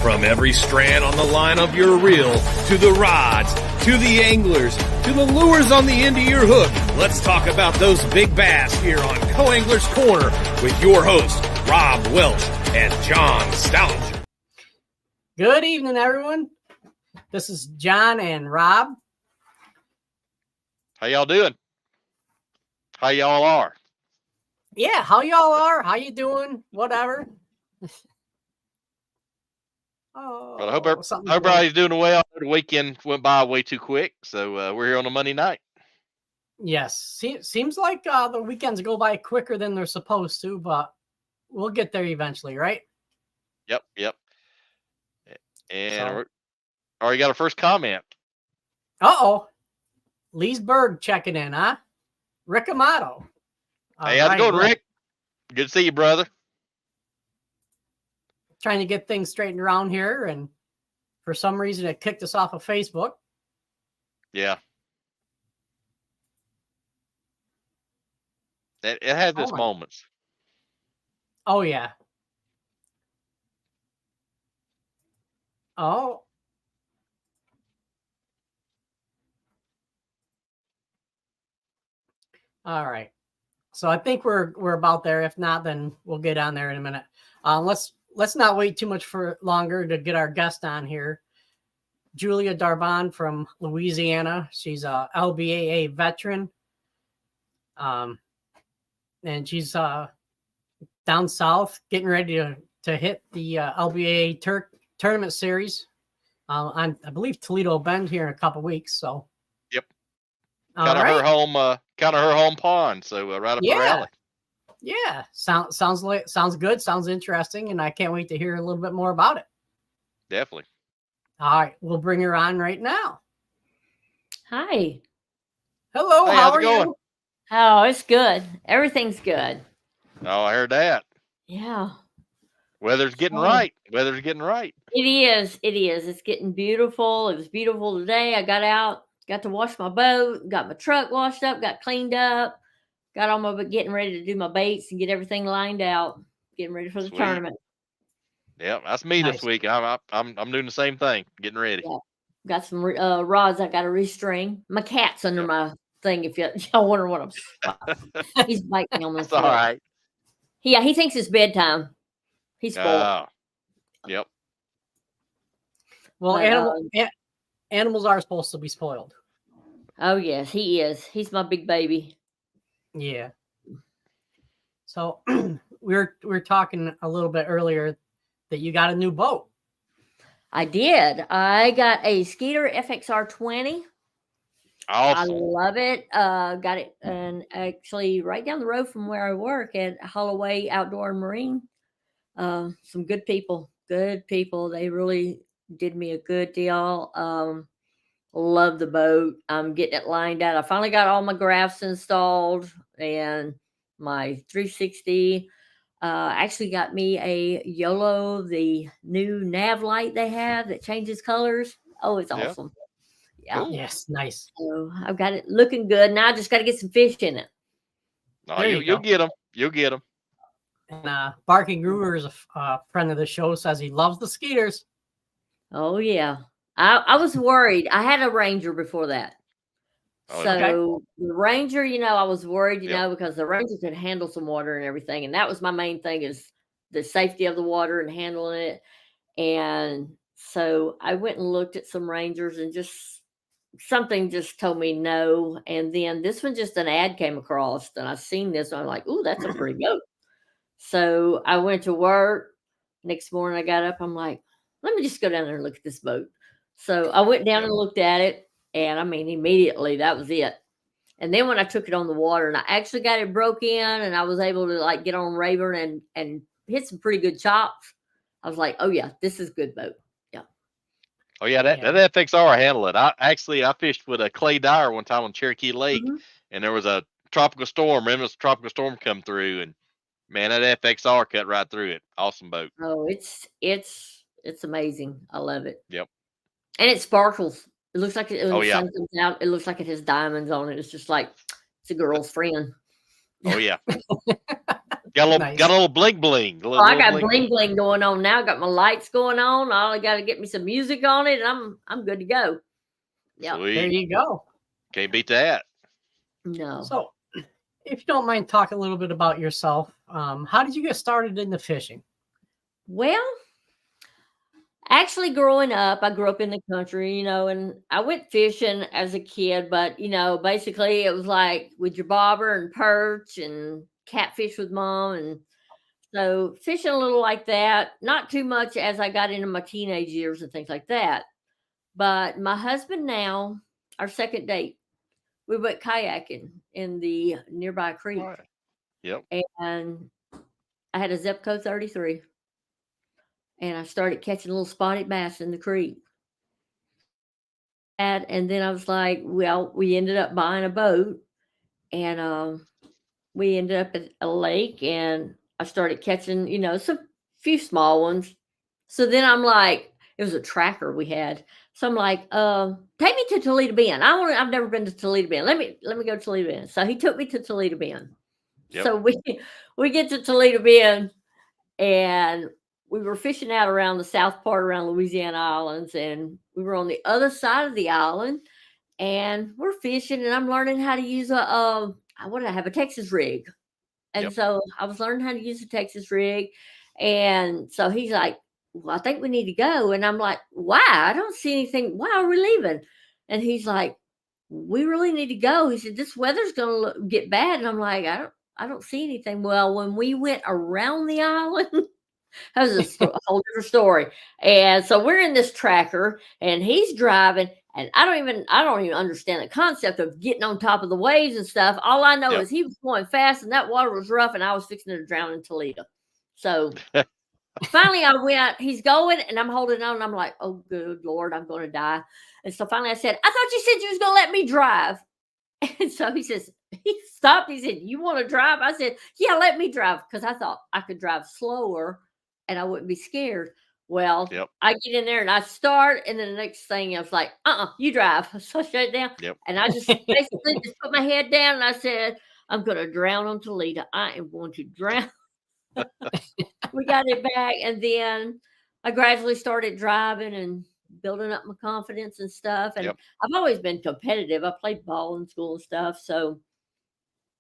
From every strand on the line of your reel, to the rods, to the anglers, to the lures on the end of your hook, let's talk about those big bass here on Co-Angler's Corner with your hosts, Rob Welch and John Stout. Good evening, everyone. This is John and Rob. How y'all doing? How y'all are? Yeah, how y'all are? How you doing? Whatever. Well, I hope everybody's doing well. The weekend went by way too quick, so we're here on a Monday night. Yes, seems like the weekends go by quicker than they're supposed to, but we'll get there eventually, right? Yep. And we already got our first comment. Uh-oh. Leesburg checking in, huh? Rick Amato. Hey, how's it going, Rick? Good to see you, brother. Trying to get things straightened around here, and for some reason it kicked us off of Facebook. Yeah. It has its moments. Oh, yeah. Oh. All right. So I think we're about there. If not, then we'll get on there in a minute. Let's not wait too much for longer to get our guest on here. Julia Darbonne from Louisiana. She's a LBAA veteran. And she's down south getting ready to hit the LBAA tournament series. I believe Toledo Bend here in a couple weeks. So yep. Kind of her home pond. So right up her alley. Yeah, sounds good. Sounds interesting, and I can't wait to hear a little bit more about it. Definitely. All right, we'll bring her on right now. Hi. Hello. Hey, how how's are it going? you? Oh, it's good. Everything's good. Oh, I heard that. Yeah. Weather's getting right. It is. It's getting beautiful. It was beautiful today. I got out, got to wash my boat, got my truck washed up, got cleaned up. Got all my getting ready to do my baits and get everything lined out, getting ready for the tournament. Yeah, that's me this week. I'm doing the same thing, getting ready. Yeah. Got some rods I got to restring. My cat's under my thing. If y'all wonder what I'm, he's biting me on the It's foot. all right. Yeah, he thinks it's bedtime. He's spoiled. Yep. Well, animals are supposed to be spoiled. Oh yes, he is. He's my big baby. Yeah. So we were talking a little bit earlier that you got a new boat. I did. I got a Skeeter FXR 20. Awesome. I love it. Got it, and actually right down the road from where I work at Holloway Outdoor and Marine. Some good people. They really did me a good deal. Love the boat. I'm getting it lined out. I finally got all my graphs installed and my 360. Actually got me a YOLO, the new nav light they have that changes colors. Oh, it's awesome. Yeah. Cool. Yes, nice. So I've got it looking good. Now I just got to get some fish in it. No, you'll get them. You'll get them. And Barking Gruber is a friend of the show, says he loves the Skeeters. Oh, yeah. I was worried. I had a Ranger before that. So the Ranger, I was worried, because the Ranger could handle some water and everything. And that was my main thing, is the safety of the water and handling it. And so I went and looked at some Rangers, and something just told me no. And then this one, just an ad came across, and I seen this, and I'm like, ooh, that's a pretty boat. So I went to work. Next morning I got up, I'm like, let me just go down there and look at this boat. So I went down and looked at it, and I mean, immediately that was it. And then when I took it on the water, and I actually got it broke in, and I was able to get on Rayburn and hit some pretty good chops, I was like, oh yeah, this is a good boat. Yeah. Oh yeah, that FXR handle it. I fished with a Clay Dyer one time on Cherokee Lake, and there was a tropical storm. Remember, tropical storm come through, and man, that FXR cut right through it. Awesome boat. Oh, it's amazing. I love it. Yep. And it sparkles. It looks like when the sun yeah. comes out, it looks like it has diamonds on it. It's just like it's a girl's friend. Oh yeah. Got a Nice. little bling bling. I got bling bling going on now. Got my lights going on. All I got to get me some music on it, and I'm good to go. Yeah, there you go. Can't beat that. No. So, if you don't mind talking a little bit about yourself, how did you get started into fishing? Well, actually, growing up, I grew up in the country, and I went fishing as a kid, but, basically it was like with your bobber and perch and catfish with mom. And so fishing a little like that, not too much as I got into my teenage years and things like that. But my husband now, our second date, we went kayaking in the nearby creek. All right. Yep. And I had a Zepco 33. And I started catching little spotted bass in the creek. And then I was like, well, we ended up buying a boat, and we ended up at a lake, and I started catching, some few small ones. So then I'm like, it was a tracker we had. So I'm like, take me to Toledo Bend. I've never been to Toledo Bend. Let me go to Toledo Bend. So he took me to Toledo Bend. Yep. So we get to Toledo Bend, and we were fishing out around the south part around Louisiana Islands, and we were on the other side of the island, and we're fishing, and I'm learning how to use what did I have? A Texas rig. And so I was learning how to use a Texas rig. And so he's like, well, I think we need to go. And I'm like, why? I don't see anything. Why are we leaving? And he's like, we really need to go. He said, this weather's going to get bad. And I'm like, I don't see anything. Well, when we went around the island, that was a whole different story. And so we're in this tracker, and he's driving, and I don't even understand the concept of getting on top of the waves and stuff. All I know is he was going fast, and that water was rough, and I was fixing to drown in Toledo. So finally I went, he's going, and I'm holding on, and I'm like, oh, good Lord, I'm going to die. And so finally I said, I thought you said you was going to let me drive. And so he stopped. He said, you want to drive? I said, yeah, let me drive. Because I thought I could drive slower and I wouldn't be scared. Well, I get in there and I start. And then the next thing I was like, you drive. So I shut it down. And I just basically just put my head down and I said, I'm going to drown on Toledo. I am going to drown. We got it back. And then I gradually started driving and building up my confidence and stuff. And I've always been competitive. I played ball in school and stuff. So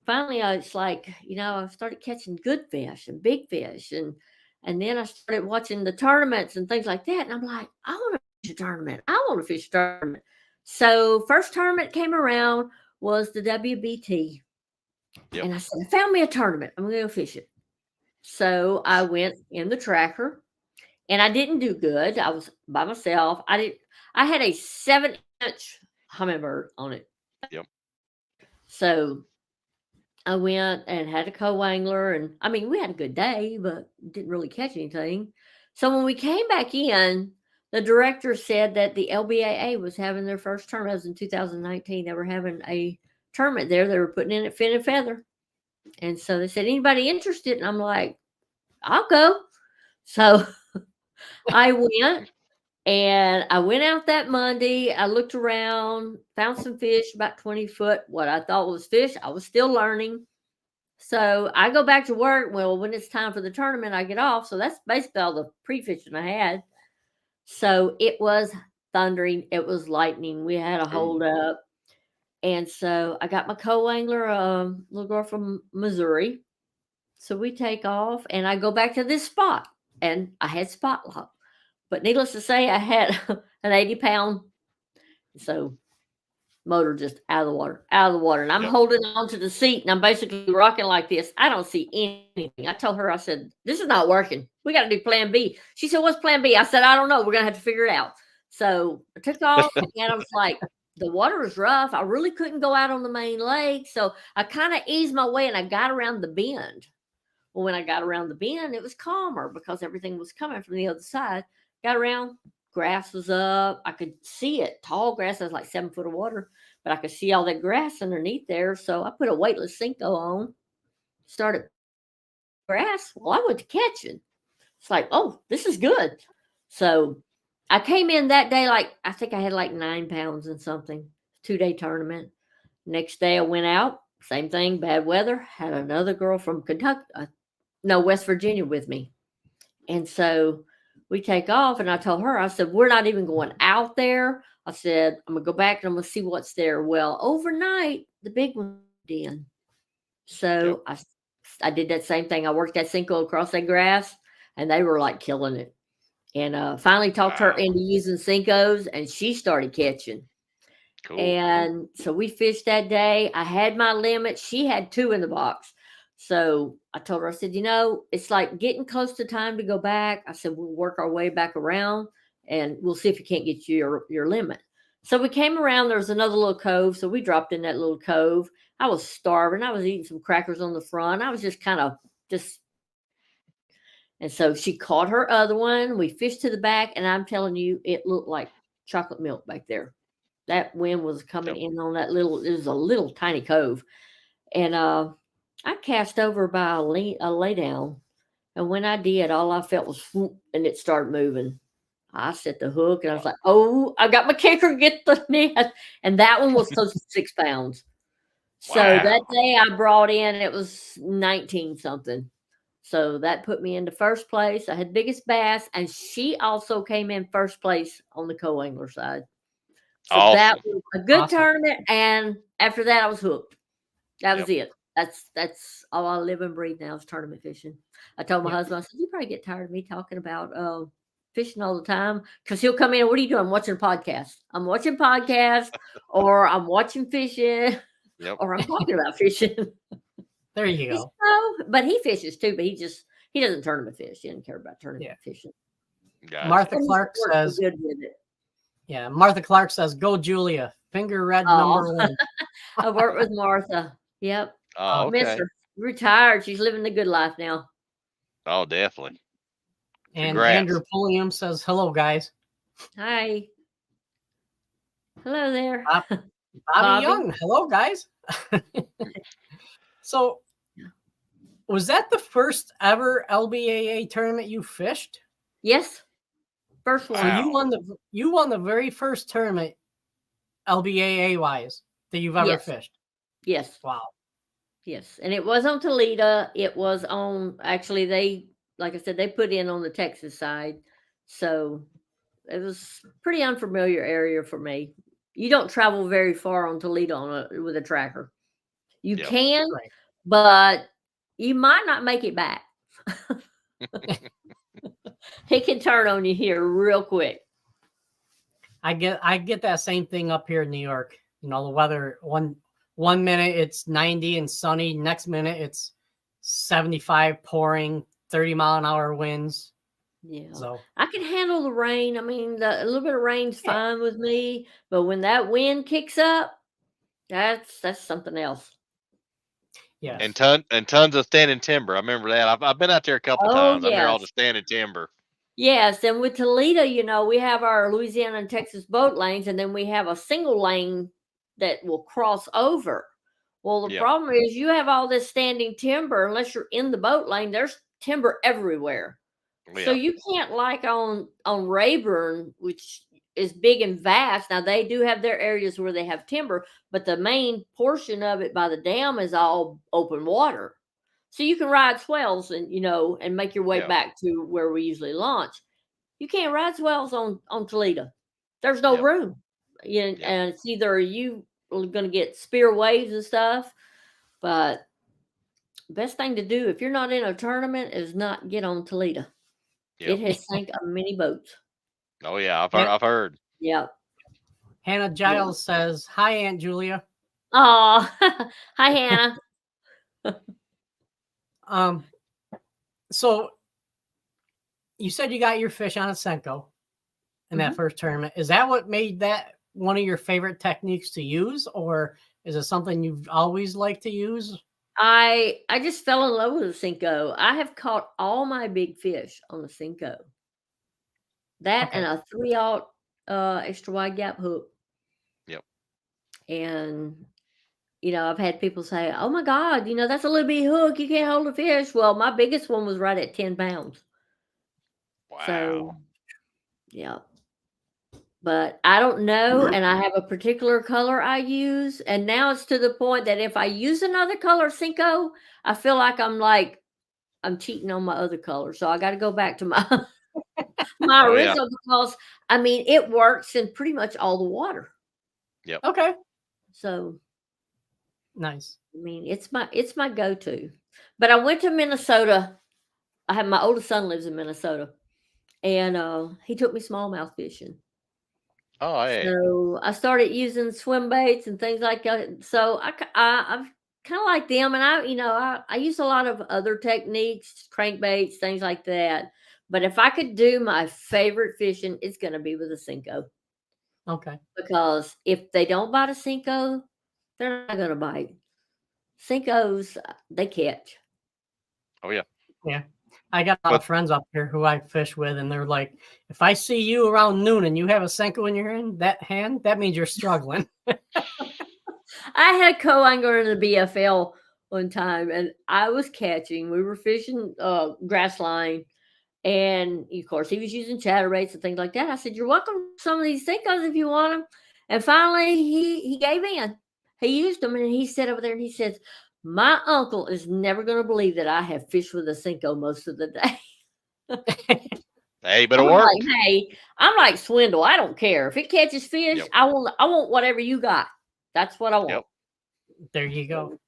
finally I was like, I started catching good fish and big fish. And then I started watching the tournaments and things like that. And I'm like, I want to fish a tournament. I want to fish a tournament. So first tournament came around was the WBT. And I said, I found me a tournament. I'm going to go fish it. So I went in the tracker. And I didn't do good. I was by myself. I had a 7-inch hummingbird on it. So I went and had a co-angler, and I mean, we had a good day, but didn't really catch anything. So when we came back in, the director said that the LBAA was having their first tournament. It was in 2019. They were having a tournament there. They were putting in at Fin and Feather. And so they said, anybody interested? And I'm like, I'll go. So I went, and I went out that Monday. I looked around, found some fish, about 20 foot, what I thought was fish. I was still learning. So I go back to work. Well, when it's time for the tournament, I get off. So that's basically all the pre-fishing I had. So it was thundering. It was lightning. We had a hold up. And so I got my co-angler, little girl from Missouri. So we take off, and I go back to this spot, and I had spot lock. But needless to say, I had an 80-pound, so motor just out of the water. And I'm holding on to the seat, and I'm basically rocking like this. I don't see anything. I told her, I said, this is not working. We got to do plan B. She said, what's plan B? I said, I don't know. We're going to have to figure it out. So I took off, and I was like, the water was rough. I really couldn't go out on the main lake. So I kind of eased my way, and I got around the bend. Well, when I got around the bend, it was calmer because everything was coming from the other side. Got around, grass was up. I could see it. Tall grass. I was like 7 foot of water, but I could see all that grass underneath there. So I put a weightless Cinco on, started grass. Well, I went to catching. It's like, oh, this is good. So I came in that day, I think I had 9 pounds and something, 2-day tournament. Next day I went out, same thing, bad weather. Had another girl from Kentucky, West Virginia with me. And so we take off, and I told her, I said, we're not even going out there. I said, I'm going to go back and I'm going to see what's there. Well, overnight, the big one in. So I did that same thing. I worked that Cinco across that grass, and they were like killing it. And finally talked her into using Cincos, and she started catching. Cool. And so we fished that day. I had my limit. She had 2 in the box. So I told her, I said, it's like getting close to time to go back. I said, we'll work our way back around, and we'll see if you can't get your limit. So we came around. There was another little cove. So we dropped in that little cove. I was starving. I was eating some crackers on the front. I was just and so she caught her other one. We fished to the back, and I'm telling you, it looked like chocolate milk back there. That wind was coming in on it was a little tiny cove. And I cast over by a lay down. And when I did, all I felt was whoop, and it started moving. I set the hook, and I was like, oh, I got my kicker, get the net. And that one was close to 6 pounds. So that day I brought in, it was 19 something. So that put me into first place. I had biggest bass, and she also came in first place on the co-angler side. So that was a good tournament. And after that, I was hooked. That was it. That's all I live and breathe now is tournament fishing. I told my husband, I said, you probably get tired of me talking about fishing all the time, because he'll come in. What are you doing? I'm watching podcasts. I'm watching podcasts, or I'm watching fishing, or I'm talking about fishing. There you go. But he fishes too, but he doesn't tournament fish. He doesn't care about tournament fishing. Gotcha. Martha Clark says, good with it. Yeah, Martha Clark says, go Julia. Finger red number 1. I worked with Martha. Yep. Oh, okay. Miss her. Retired. She's living the good life now. Oh, definitely. And Congrats. Andrew Pulliam says, hello, guys. Hi. Hello there. Bobby Young. Hello, guys. So, was that the first ever LBAA tournament you fished? Yes. First one. So you won the very first tournament LBAA wise that you've ever fished. Yes. Wow. Yes. And it was on Toledo. It was on, actually, like I said, they put in on the Texas side. So it was pretty unfamiliar area for me. You don't travel very far on Toledo with a tracker. You can, but you might not make it back. It can turn on you here real quick. I get that same thing up here in New York. The weather, one minute it's 90 and sunny, next minute it's 75 pouring, 30-mile-an-hour winds. Yeah. So I can handle the rain. I mean, a little bit of rain's fine with me, but when that wind kicks up, that's something else. Yeah. And tons of standing timber. I remember that. I've been out there a couple times. I'm here all the standing timber. Yes, and with Toledo, we have our Louisiana and Texas boat lanes, and then we have a single lane that will cross over. Well, the problem is you have all this standing timber. Unless you're in the boat lane, there's timber everywhere. So you can't, like on Rayburn, which is big and vast. Now they do have their areas where they have timber, but the main portion of it by the dam is all open water. So you can ride swells and and make your way back to where we usually launch. You can't ride swells on Toledo. There's no room. And it's either you are going to get spear waves and stuff, but best thing to do if you're not in a tournament is not get on Toledo. It has sank many boats. Oh yeah, I've heard. Yep. Hannah Giles says, "Hi, Aunt Julia." Oh, hi, Hannah. So you said you got your fish on a Senko in that first tournament. Is that what made that one of your favorite techniques to use, or is it something you've always liked to use? I just fell in love with the Senko. I have caught all my big fish on the Senko. That and a 3/0 extra wide gap hook. Yep. And I've had people say, "Oh my God, that's a little bitty hook. You can't hold a fish." Well, my biggest one was right at 10 pounds. Wow. So, yeah. But I don't know, and I have a particular color I use, and now it's to the point that if I use another color Senko, I feel like I'm like I'm cheating on my other color. So I got to go back to my my Oh, yeah. original because I mean it works in pretty much all the water. Yep. Okay. So Nice. I mean it's my go-to. But I went to Minnesota. I have my oldest son lives in Minnesota, and he took me smallmouth fishing. Oh, hey. So I started using swim baits and things like that. So I've kind of like them, and I use a lot of other techniques, crankbaits, things like that. But if I could do my favorite fishing, it's going to be with a Senko. Okay. Because if they don't bite a Senko, they're not going to bite. Senkos, they catch. Oh, yeah. Yeah. I got a lot of friends up here who I fish with, and they're like, if I see you around noon and you have a Senko in your hand, that means you're struggling. I had co-angler in the BFL one time, and I was catching. We were fishing grass line, and of course he was using chatterbaits and things like that. I said, "You're welcome to some of these Senkos if you want them." And finally, he gave in. He used them, and he sat over there and he says, "My uncle is never going to believe that I have fished with a Senko most of the day." Hey, but it worked. Like, hey, I'm like Swindle. I don't care if it catches fish. Yep. I want whatever you got. That's what I want. Yep. There you go.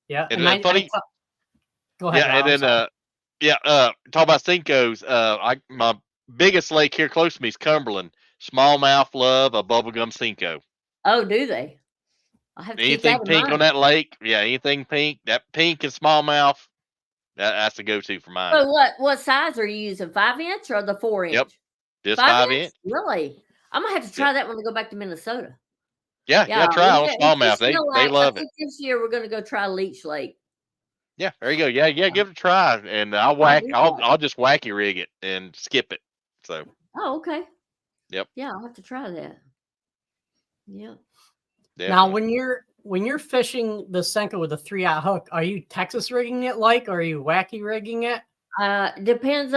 Yeah. And funny. Go ahead. Yeah, and then talk about Senkos. My biggest lake here close to me is Cumberland. Smallmouth love a bubblegum Senko. Oh, do they? I have to anything pink on that lake. Yeah, anything pink. That pink and smallmouth. That's the go-to for mine. So what size are you using? 5-inch or the 4-inch? Yep, just 5-inch. Really? I'm gonna have to try that when I go back to Minnesota. Yeah, try on smallmouth. They love it. This year we're gonna go try Leech Lake. Yeah, there you go. Yeah, give it a try, and I'll just wacky rig it and skip it. So. Oh, okay. Yep. Yeah, I'll have to try that. Yeah. Definitely. Now, when you're fishing the Senko with a 3-aught hook, are you Texas rigging it or are you wacky rigging it? It depends.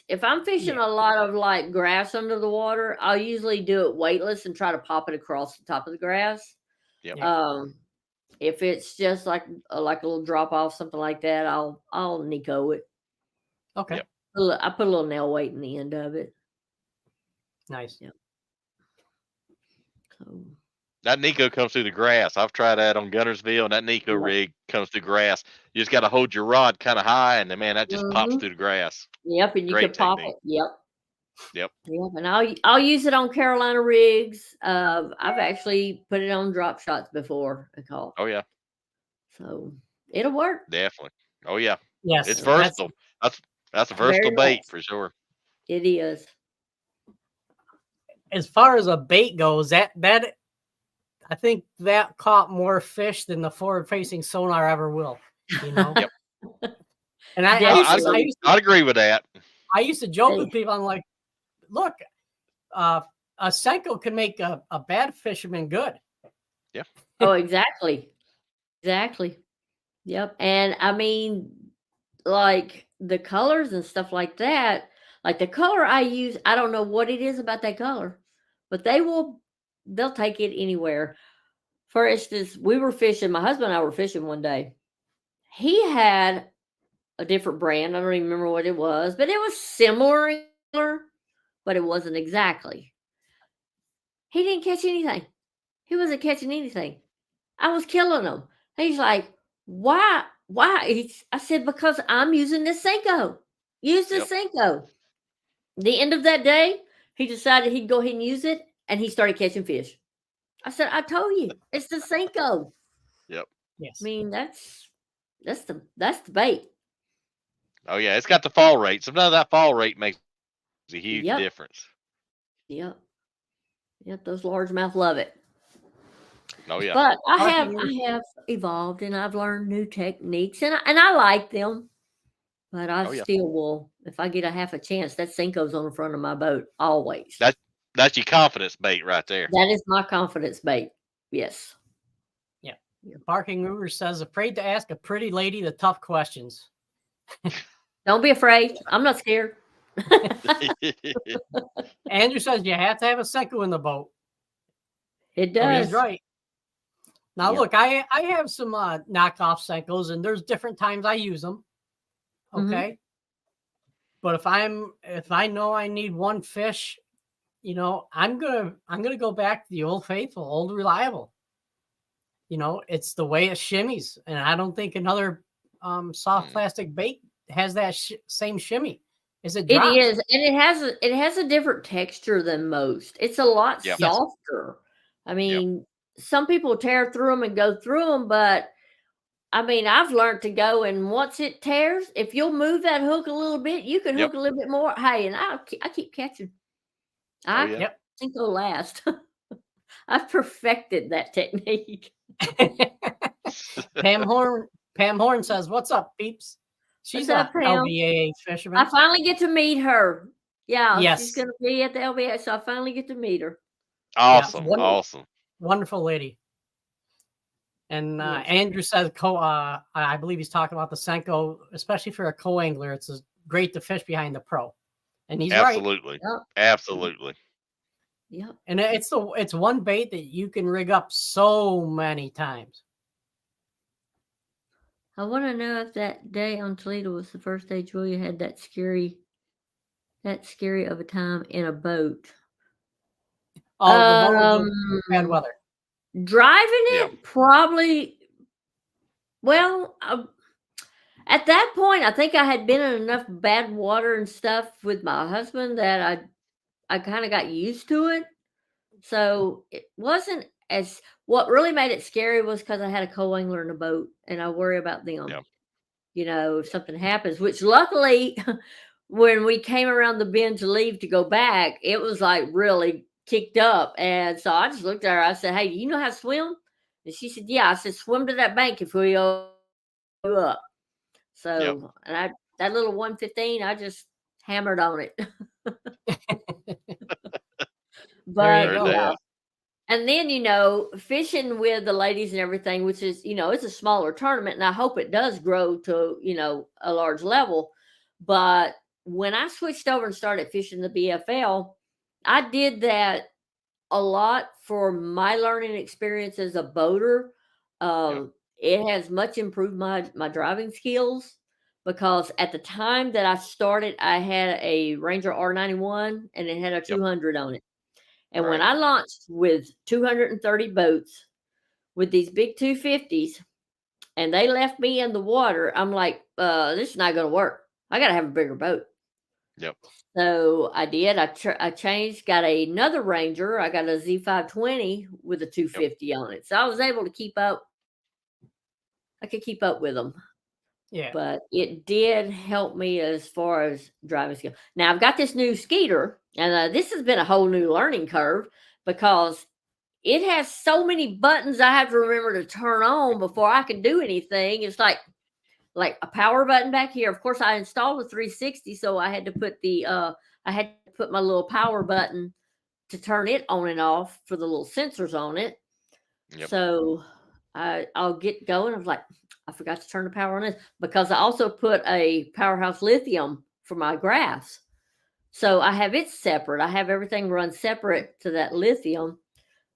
If I'm fishing a lot of like grass under the water, I'll usually do it weightless and try to pop it across the top of the grass. Yep. If it's just like a little drop off, something like that, I'll Nico it. Okay. Yep. I put a little nail weight in the end of it. Nice. Yep. So. That Nico comes through the grass. I've tried that on Gunnersville, and that Nico rig comes through grass. You just got to hold your rod kind of high, and then, man, that just pops through the grass. Yep, and you can pop it. Yep. And I'll use it on Carolina rigs. I've actually put it on drop shots before. Oh yeah. So it'll work. Definitely. Oh yeah. Yes. It's versatile. That's a versatile bait for sure. It is. As far as a bait goes, that I think that caught more fish than the forward-facing sonar ever will. You know. Yep. And I'd agree with that. I used to joke with people. I'm like, look, a Senko can make a bad fisherman good. Yeah. Oh, exactly. Exactly. Yep. And I mean, like the colors and stuff like that. Like the color I use, I don't know what it is about that color, but they'll take it anywhere. For instance, we were fishing, my husband and I were fishing one day. He had a different brand. I don't even remember what it was, but it was similar in color, but it wasn't exactly. He didn't catch anything. He wasn't catching anything. I was killing him. He's like, why? I said, because I'm using this Senko. Use this Senko. The end of that day, he decided he'd go ahead and use it, and he started catching fish. I said, I told you, it's the Senko. Yep. Yes. I mean, that's the bait. Oh yeah, it's got the fall rate. Sometimes that fall rate makes a huge difference. Yep. Those largemouth love it. Oh yeah. But I have evolved, and I've learned new techniques, and I like them. But I still will, if I get a half a chance, that Senko's on the front of my boat always. That's your confidence bait right there. That is my confidence bait. Yes. Yeah. Barking Ruger says, afraid to ask a pretty lady the tough questions. Don't be afraid. I'm not scared. Andrew says you have to have a Senko in the boat. It does. He's right. Now, look, I have some knockoff Senkos, and there's different times I use them. Okay. But if I know I need one fish, I'm gonna go back to the old faithful, old reliable. It's the way it shimmies, and I don't think another soft plastic bait has that same shimmy. It is, and it has a different texture than most. It's a lot softer. I mean, some people tear through them and go through them, but I mean, I've learned to go, and once it tears, if you'll move that hook a little bit, you can hook a little bit more. Hey, and I keep catching. I think they'll last. I've perfected that technique. Pam Horn says, "What's up, peeps?" She's a LBAA fisherman. I finally get to meet her. Yeah, she's going to be at the LBAA, so I finally get to meet her. Awesome, awesome, wonderful lady. And Andrew says, I believe he's talking about the Senko, especially for a co-angler. It's great to fish behind the pro, and he's absolutely, right. Absolutely. Yeah, and it's one bait that you can rig up so many times. I want to know if that day on Toledo was the first day Julia had that scary of a time in a boat. Oh, the one with bad weather. Driving it, probably. Well, at that point, I think I had been in enough bad water and stuff with my husband that I kind of got used to it. So it wasn't as. What really made it scary was because I had a co-angler in a boat, and I worry about them. If something happens, which luckily, when we came around the bend to leave to go back, it was like really kicked up. And so I just looked at her. I said, "Hey, do you know how to swim?" And she said, "Yeah." I said, "Swim to that bank if we go up." So, and that little 115, I just hammered on it. But and then, fishing with the ladies and everything, which is, it's a smaller tournament, and I hope it does grow to, a large level. But when I switched over and started fishing the BFL, I did that a lot for my learning experience as a boater. It has much improved my driving skills, because at the time that I started, I had a Ranger R91 and it had a 200 on it. And when I launched with 230 boats with these big 250s, and they left me in the water, I'm like, this is not going to work. I got to have a bigger boat. So I did. I changed, got another Ranger. I got a Z520 with a 250 on it. So I was able to keep up. I could keep up with them. Yeah. But it did help me as far as driving skill. Now I've got this new Skeeter, and this has been a whole new learning curve, because it has so many buttons I have to remember to turn on before I can do anything. It's like a power button back here. Of course, I installed a 360, so I had to put my little power button to turn it on and off for the little sensors on it. So I'll get going. I was like, I forgot to turn the power on this, because I also put a Powerhouse lithium for my graphs. So I have it separate. I have everything run separate to that lithium.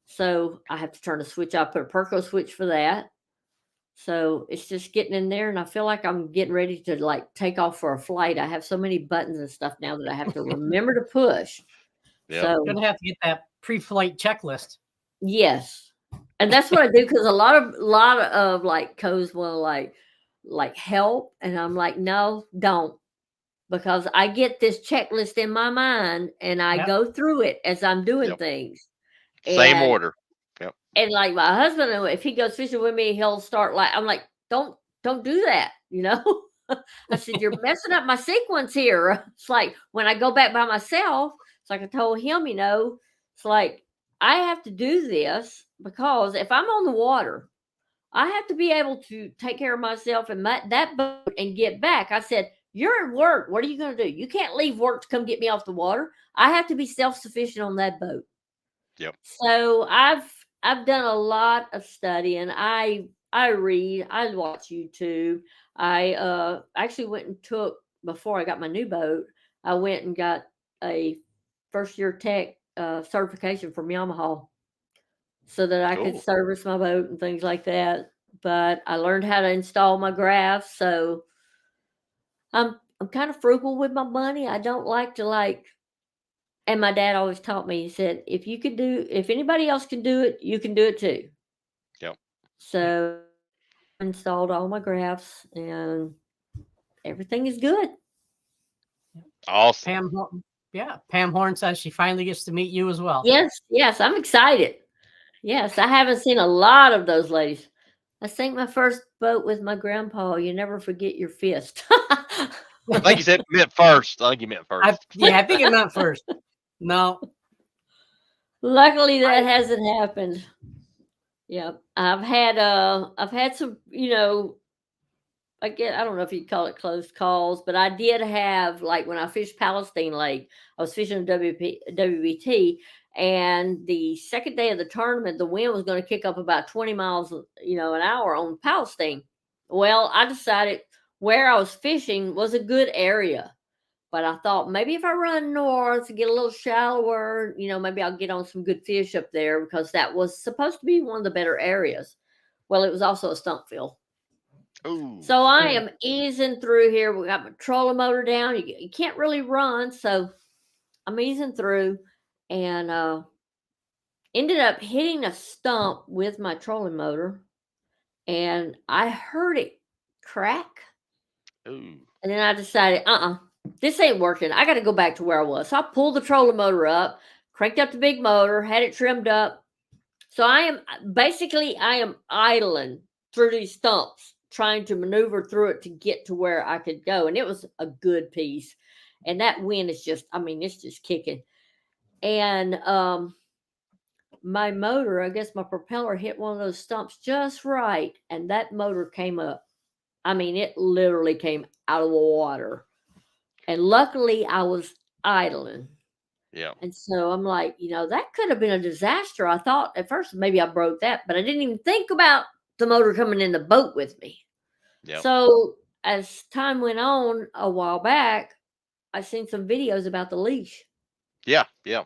So I have to turn the switch. I put a Perco switch for that. So it's just getting in there, and I feel like I'm getting ready to take off for a flight. I have so many buttons and stuff now that I have to remember to push. So you're gonna have to get that pre-flight checklist. Yes, and that's what I do, because a lot of co's want to help, and I'm like, no, don't, because I get this checklist in my mind and I go through it as I'm doing things. Same order. And like my husband, if he goes fishing with me, he'll start I'm like, don't do that, I said, you're messing up my sequence here. It's like when I go back by myself, it's like I told him, it's like I have to do this, because if I'm on the water, I have to be able to take care of myself and that boat and get back. I said, you're at work. What are you going to do? You can't leave work to come get me off the water. I have to be self-sufficient on that boat. So I've done a lot of studying. I read, I watch YouTube. I actually went and took, before I got my new boat, I went and got a first year tech certification from Yamaha, so that I could service my boat and things like that. But I learned how to install my graphs. So I'm kind of frugal with my money. I don't like to and my dad always taught me, he said, if anybody else can do it, you can do it too. Yep. So I installed all my graphs and everything is good. Awesome. Pam Horn says she finally gets to meet you as well. Yes, I'm excited. Yes, I haven't seen a lot of those ladies. I sank my first boat with my grandpa. You never forget your fist. I think you said meant first. I think you meant first. I think it meant first. No. Luckily that hasn't happened. Yeah. I've had some, I don't know if you call it close calls, but I did have, like, when I fished Palestine Lake, I was fishing WBT, and the second day of the tournament, the wind was going to kick up about 20 miles, an hour on Palestine. Well, I decided where I was fishing was a good area, but I thought maybe if I run north and get a little shallower, maybe I'll get on some good fish up there, because that was supposed to be one of the better areas. Well, it was also a stump field. Ooh. So I am easing through here. We got my trolling motor down. You can't really run, so I'm easing through, and ended up hitting a stump with my trolling motor, and I heard it crack. Ooh. And then I decided, this ain't working. I got to go back to where I was. So I pulled the trolling motor up, cranked up the big motor, had it trimmed up. So I am idling through these stumps, trying to maneuver through it to get to where I could go. And it was a good piece. And that wind is it's just kicking. And my motor, I guess my propeller hit one of those stumps just right. And that motor came up. It literally came out of the water. And luckily I was idling. Yeah. And so I'm like, that could have been a disaster. I thought at first maybe I broke that, but I didn't even think about the motor coming in the boat with me. Yeah. So as time went on, a while back, I seen some videos about the leash. Yeah. Yeah.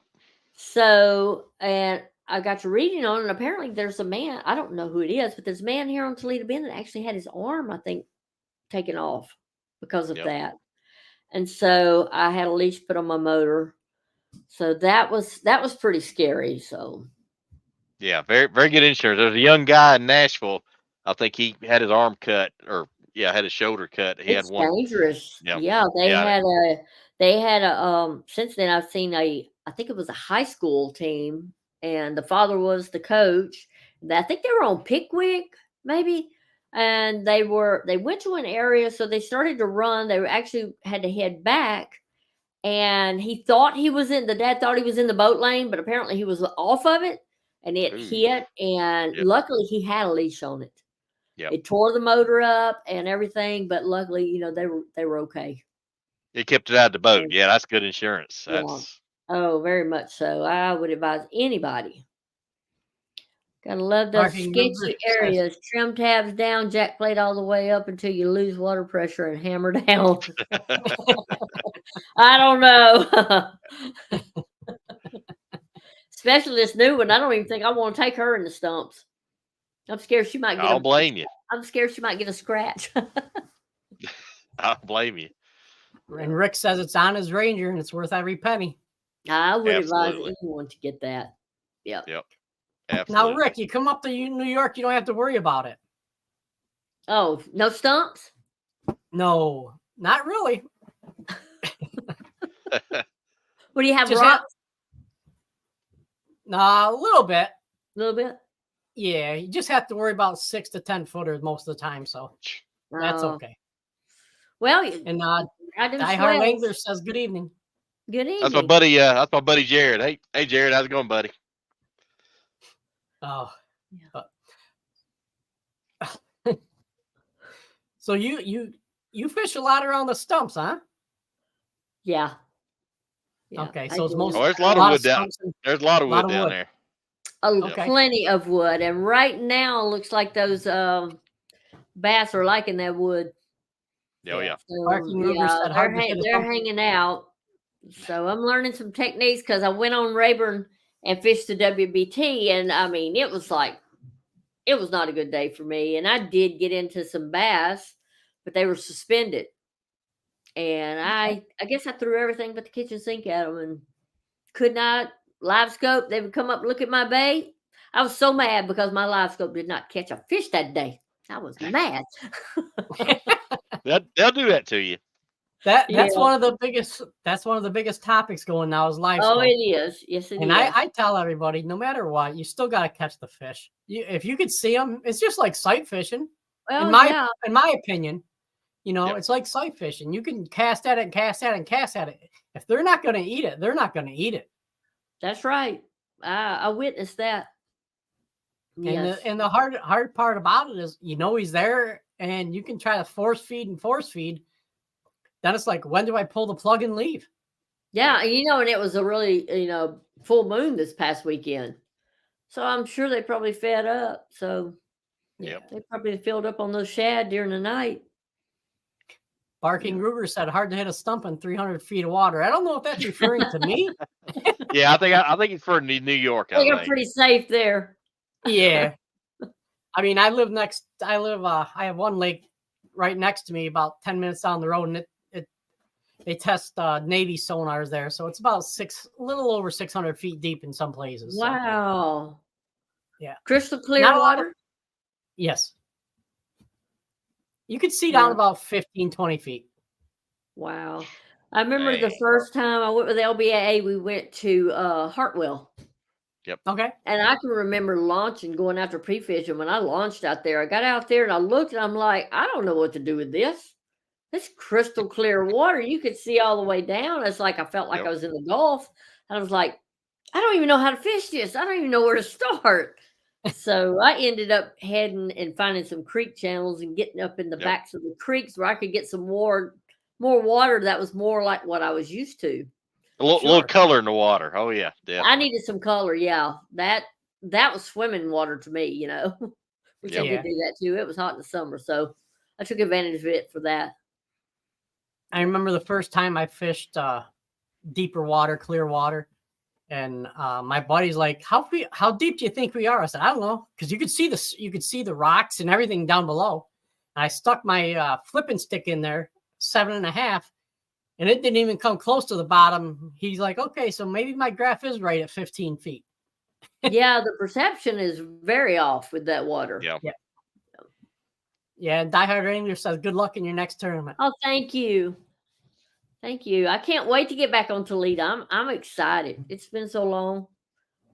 So, and I got to reading on it, and apparently there's a man, I don't know who it is, but there's a man here on Toledo Bend that actually had his arm, I think, taken off because of that. And so I had a leash put on my motor. So that was pretty scary. So yeah, very very good insurance. There's a young guy in Nashville. I think he had his arm cut, or had his shoulder cut. He had one. Dangerous. Yeah, they had a since then I've seen I think it was a high school team, and the father was the coach. I think they were on Pickwick, maybe. And they went to an area, so they started to run. They actually had to head back. And the dad thought he was in the boat lane, but apparently he was off of it, and it hit. And luckily he had a leash on it. Yeah, it tore the motor up and everything, but luckily, they were okay. It kept it out of the boat. Yeah, that's good insurance. Oh, very much so. I would advise anybody. Gotta love those sketchy areas. Trim tabs down, jack plate all the way up until you lose water pressure and hammer down. I don't know. Especially this new one. I don't even think I want to take her in the stumps. I'm scared she might get I'll blame you. I'm scared she might get a scratch. I'll blame you. And Rick says it's on his Ranger and it's worth every penny. I would advise anyone to get that. Yep. Absolutely. Now, Rick, you come up to New York, you don't have to worry about it. Oh, no stumps? No, not really. What do you have, rocks? A little bit. A little bit? Yeah, you just have to worry about 6 to 10 footers most of the time, so that's okay. Well, and Die Hard Angler says good evening. Good evening. That's my buddy. That's my buddy Jared. Hey, Jared, how's it going, buddy? Oh, so you fish a lot around the stumps, huh? Yeah. Okay, so it's mostly there's a lot of wood down. There's a lot of wood down there. Plenty of wood, and right now looks like those bass are liking that wood. Oh yeah. So, they're hanging out. So I'm learning some techniques because I went on Rayburn and fished the WBT, and it was not a good day for me. And I did get into some bass, but they were suspended. And I guess I threw everything but the kitchen sink at them and could not live scope. They would come up and look at my bait. I was so mad because my live scope did not catch a fish that day. I was mad. They'll do that to you. That's one of the biggest topics going now is live Oh, scope. it is. Yes, it is. And I tell everybody, no matter what, you still got to catch the fish. If you could see them, it's just like sight fishing. Well, in my opinion, it's like sight fishing. You can cast at it and cast at it and cast at it. If they're not going to eat it, they're not going to eat it. That's right. I witnessed that. Yes. And the hard part about it is, he's there, and you can try to force feed. Then it's like, when do I pull the plug and leave? Yeah, and it was a really, full moon this past weekend. So I'm sure they probably fed up. So they probably filled up on those shad during the night. Barking Ruger said, hard to hit a stump in 300 feet of water. I don't know if that's referring to me. Yeah, I think it's for New York. I think I'm pretty safe there. Yeah. I mean, I have one lake right next to me about 10 minutes down the road, and they test Navy sonars there. So it's about a little over 600 feet deep in some places. Wow. So. Yeah. Crystal clear water? Yes. You could see down about 15, 20 feet. Wow. I remember the first time I went with LBAA, we went to Hartwell. Yep. Okay. And I can remember launching, going after pre-fishing. When I launched out there, I got out there and I looked and I'm like, I don't know what to do with this. This crystal clear water. You could see all the way down. It's like I felt like I was in the Gulf. And I was like, I don't even know how to fish this. I don't even know where to start. So I ended up heading and finding some creek channels and getting up in the backs of the creeks where I could get some more water that was more like what I was used to. A little color in the water. Oh yeah, definitely. I needed some color. Yeah, that was swimming water to me. Which I could do that too. It was hot in the summer, so I took advantage of it for that. I remember the first time I fished deeper water, clear water, and my buddy's like, "How deep do you think we are?" I said, "I don't know," because you could see the rocks and everything down below. And I stuck my flipping stick in there, 7.5. And it didn't even come close to the bottom. He's like, okay, so maybe my graph is right at 15 feet. Yeah, the perception is very off with that water. Yeah, Diehard Angler says, good luck in your next tournament. Oh, thank you. Thank you. I can't wait to get back on Toledo. I'm excited. It's been so long.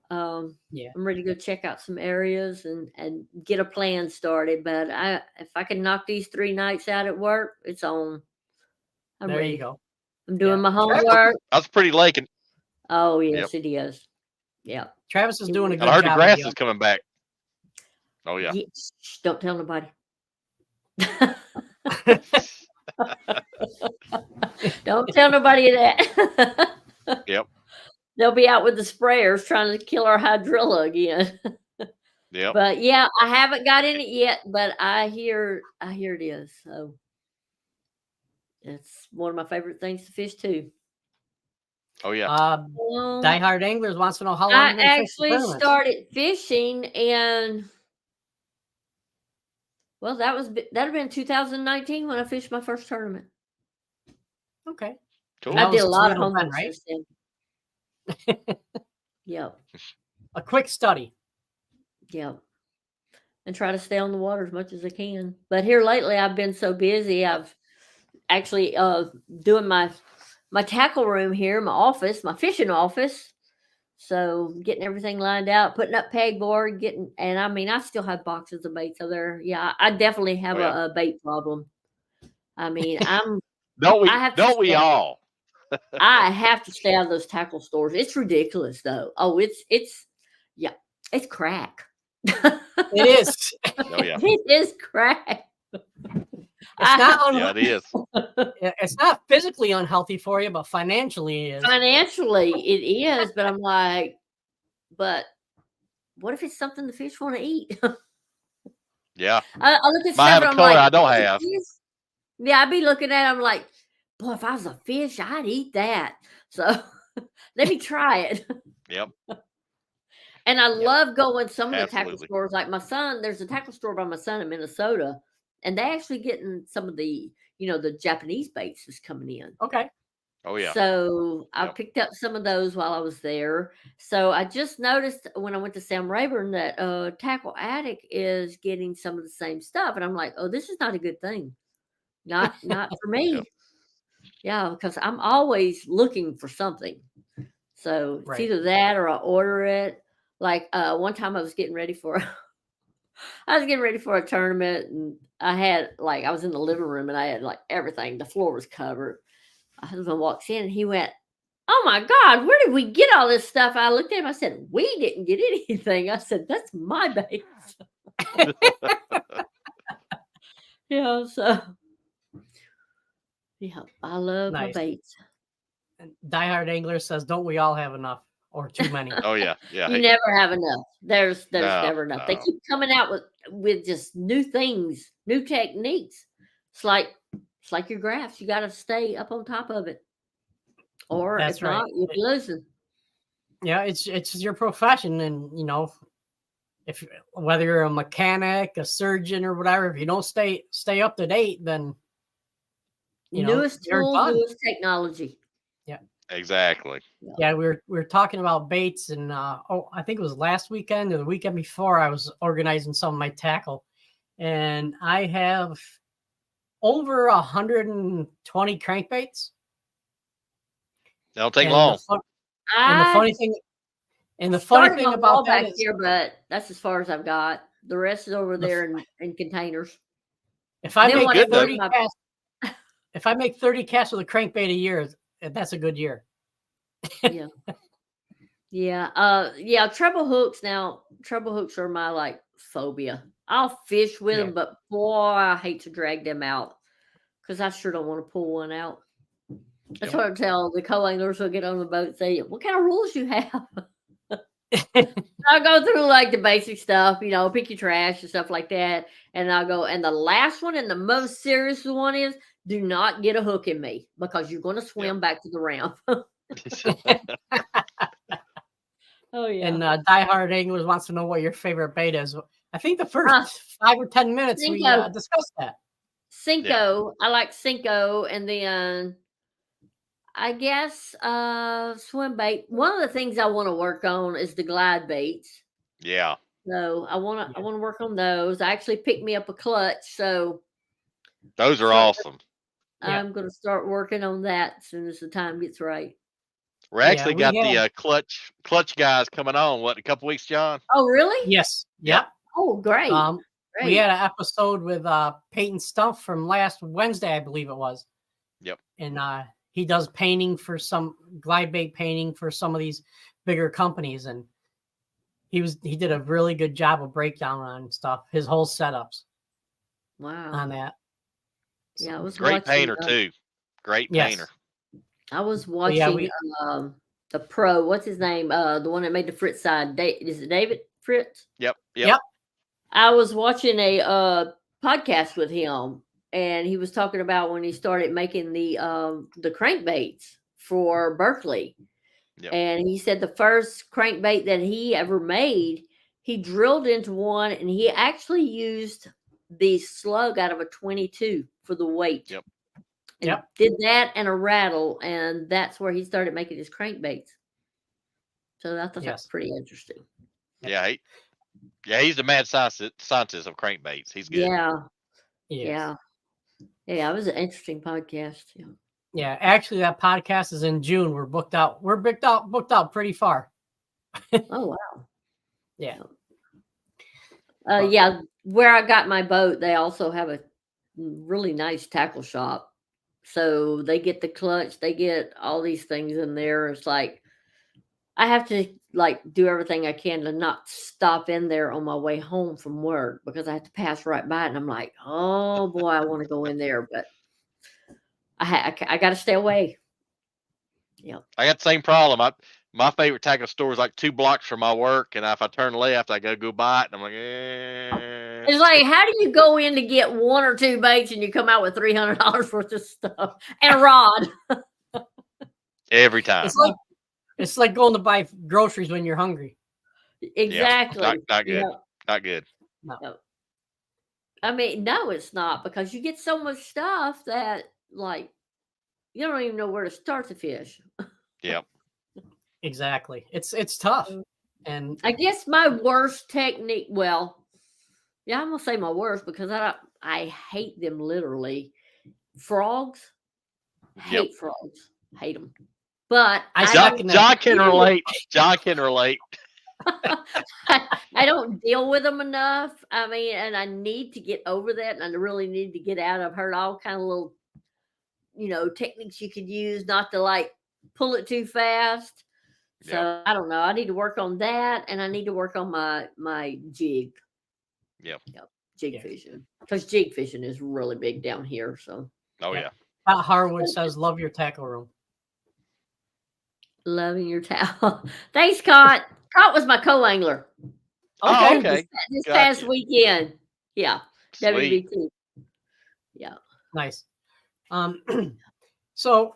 I'm ready to go check out some areas and get a plan started. But if I can knock these 3 nights out at work, it's on. I'm ready. You go. I'm doing my homework. That's pretty lake. Oh, yes, it is. Yeah. Travis is doing a good job. I heard job. The grass is coming back. Oh, yeah. Shh, don't tell nobody. Don't tell nobody that. Yep. They'll be out with the sprayers trying to kill our hydrilla again. Yep. But yeah, I haven't got in it yet, but I hear it is. So it's one of my favorite things to fish too. Oh yeah. Diehard Anglers wants to know how long I actually started fishing, and well, that'd have been 2019 when I fished my first tournament. Okay. Cool. I did a lot of homework, right? Yep. A quick study. Yep. And try to stay on the water as much as I can. But here lately, I've been so busy. I've actually doing my tackle room here, my office, my fishing office. So getting everything lined out, putting up pegboard, and I mean, I still have boxes of baits over there. Yeah, I definitely have a bait problem. I mean, don't we all? I have to stay out of those tackle stores. It's ridiculous though. Oh, it's crack. It is. Oh yeah. It is crack. It is. It's not physically unhealthy for you, but financially it is. Financially it is, but I'm like, but what if it's something the fish want to eat? Yeah. I look at I have stuff a color like, I don't have. Yeah, I'd be looking at it, I'm like, boy, if I was a fish, I'd eat that. So let me try it. Yep. And I love going some of the tackle stores. Like my son, there's a tackle store by my son in Minnesota. and they actually getting some of the, the Japanese baits is coming in. Okay. Oh yeah. So I picked up some of those while I was there. So I just noticed when I went to Sam Rayburn that Tackle Attic is getting some of the same stuff, and I'm like, oh, this is not a good thing. Not for me. Yeah, because I'm always looking for something. So it's either that or I order it. Like one time I was getting ready for a tournament, and I was in the living room and I had like everything. The floor was covered. My husband walks in and he went, "Oh my God, where did we get all this stuff?" I looked at him. I said, "We didn't get anything." I said, "That's my baits." Yeah, so yeah, I love my baits. And Diehard Angler says, "Don't we all have enough or too many?" Oh yeah, yeah. You never have enough. There's never enough. They keep coming out with just new things, new techniques. It's like your graphs. You got to stay up on top of it, or if not, you're losing. Yeah, it's your profession, and if whether you're a mechanic, a surgeon, or whatever, if you don't stay up to date, then newest tools, newest technology. Yeah, exactly. Yeah, we were talking about baits, and I think it was last weekend or the weekend before. I was organizing some of my tackle, and I have over 120 crankbaits. They'll take long. And the funny thing about that is, here, but that's as far as I've got. The rest is over there in containers. If I make 30 casts with a crankbait a year, that's a good year. Yeah. Yeah. Treble hooks are my phobia. I'll fish with them, but boy, I hate to drag them out because I sure don't want to pull one out. That's what I tell the co-anglers who get on the boat and say, "What kind of rules you have?" I'll go through the basic stuff, pick your trash and stuff like that. And I'll go, and the last one and the most serious one is, do not get a hook in me because you're going to swim back to the ramp. Oh, yeah. And Diehard Anglers wants to know what your favorite bait is. I think the first 5 or 10 minutes we discussed that. Cinco. Yeah. I like Cinco. And then I guess swim bait. One of the things I want to work on is the glide baits. Yeah. So I want to work on those. I actually picked me up a clutch. So those are awesome. I'm going to start working on that as soon as the time gets right. We're actually got the clutch guys coming on. What, a couple weeks, John? Oh, really? Yes. Yep. Oh, great. We had an episode with Peyton Stumpf from last Wednesday, I believe it was. Yep. And he does painting for some glide bait painting for some of these bigger companies, and he did a really good job of breakdown on stuff. His whole setups. Wow. On that. Yeah, it was great painter too. Great painter. I was watching the pro. What's his name? The one that made the Fritz side. Is it David Fritz? Yep. I was watching a podcast with him, and he was talking about when he started making the crankbaits for Berkeley. Yep. And he said the first crankbait that he ever made, he drilled into one, and he actually used the slug out of a 22 for the weight. Yep. And did that and a rattle, and that's where he started making his crankbaits. So I thought that's pretty interesting. Yeah, he's the mad scientist of crankbaits. He's good. Yeah. It was an interesting podcast. Yeah, actually, that podcast is in June. We're booked out. We're booked out pretty far. Oh wow. Yeah. Where I got my boat, they also have a really nice tackle shop. So they get the clutch, they get all these things in there. It's like I have to do everything I can to not stop in there on my way home from work because I have to pass right by it, and I'm like, oh boy, I want to go in there, but I got to stay away. Yeah, I got the same problem. My favorite tackle store is 2 blocks from my work, and if I turn left, I go by it, and I'm like, It's like, how do you go in to get 1 or 2 baits and you come out with $300 worth of stuff and a rod? Every time. It's like going to buy groceries when you're hungry. Exactly. Not good. Not good. No. I mean, no, it's not, because you get so much stuff that, like, you don't even know where to start to fish. Yep. Exactly. It's tough. Mm. And I guess my worst technique, well, yeah, I'm gonna say my worst because I hate them literally. Frogs, Yep. hate frogs, hate them. But I I John, don't, second that. John can relate. John can relate. I don't deal with them enough. I mean, and I need to get over that, and I really need to get out. I've heard all kind of little, techniques you could use not to like pull it too fast. So Yep. I don't know. I need to work on that, and I need to work on my jig. Yep. Jig Yeah. fishing, because jig fishing is really big down here. So Oh Yep. yeah. Scott Harwood says, "Love your tackle room." loving your towel. Thanks, Scott. Scott was my co-angler Oh, Okay. okay. this past Gotcha. weekend. Yeah, Sweet. WBT. Yeah. Nice. So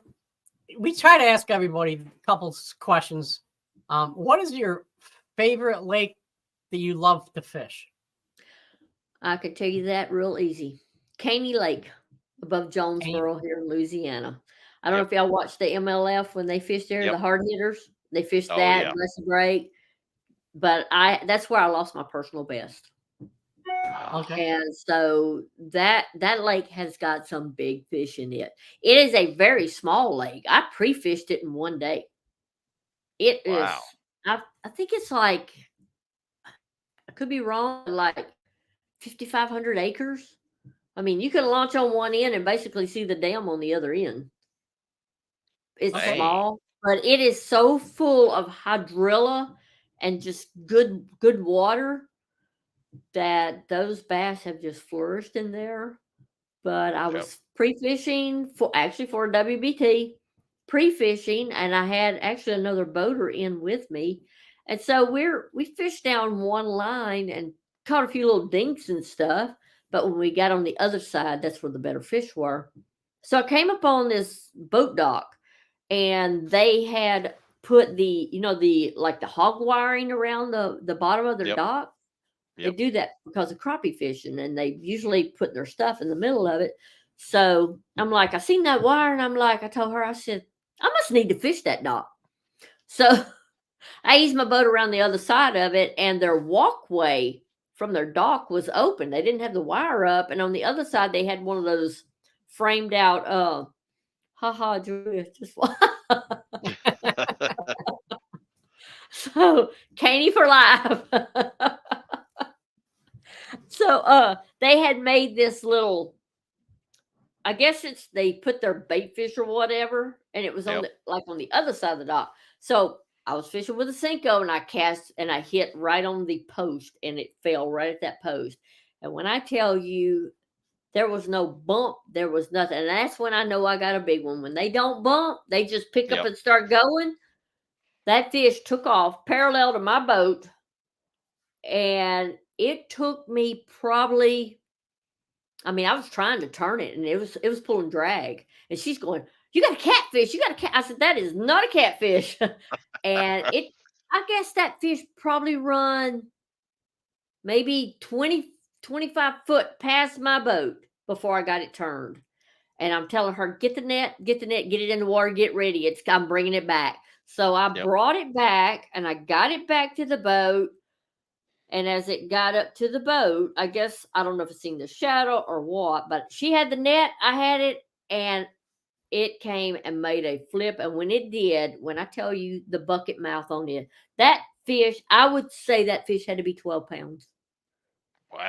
we try to ask everybody a couple questions. What is your favorite lake that you love to fish? I could tell you that real easy. Caney Lake above Caney- Jonesboro here in Louisiana. I don't know Yep. if y'all watched the MLF when they fished there, Yep. the hard hitters. They fished Oh that, yeah. bless the break. But that's where I lost my personal best. Okay. And so that lake has got some big fish in it. It is a very small lake. I pre-fished it in one day. It is, Wow. I think it's like, I could be wrong, like 5,500 acres. I mean, you can launch on one end and basically see the dam on the other end. It's Okay. small, but it is so full of hydrilla and just good water that those bass have just flourished in there. But I Yep. was pre-fishing for a WBT, pre-fishing, and I had actually another boater in with me. And so we fished down one line and caught a few little dinks and stuff. But when we got on the other side, that's where the better fish were. So I came up on this boat dock, and they had put the like the hog wiring around the bottom of their Yep. dock. They Yep. do that because of crappie fishing, and they usually put their stuff in the middle of it. So I'm like, I seen that wire, and I told her, I said, I must need to fish that dock. So I eased my boat around the other side of it, and their walkway from their dock was open. They didn't have the wire up, and on the other side they had one of those framed out haha Julia just so Caney for life. So they had made this little, I guess they put their bait fish or whatever, and it was on Yep. on the other side of the dock. So I was fishing with a Senko, and I cast and I hit right on the post, and it fell right at that post. And when I tell you there was no bump, there was nothing. And that's when I know I got a big one. When they don't bump, they just pick up Yep. and start going. That fish took off parallel to my boat, and it took me probably, I mean, I was trying to turn it, and it was pulling drag. And she's going, "You got a catfish, you got a cat." I said, "That is not a catfish." And I guess that fish probably run maybe 20, 25 foot past my boat before I got it turned. And I'm telling her, get the net, get it in the water, get ready. I'm bringing it back. So I Yep. brought it back, and I got it back to the boat. And as it got up to the boat, I guess, I don't know if it's in the shadow or what, but she had the net, I had it, and it came and made a flip. And when it did, when I tell you the bucket mouth on it, that fish, I would say that fish had to be 12 pounds.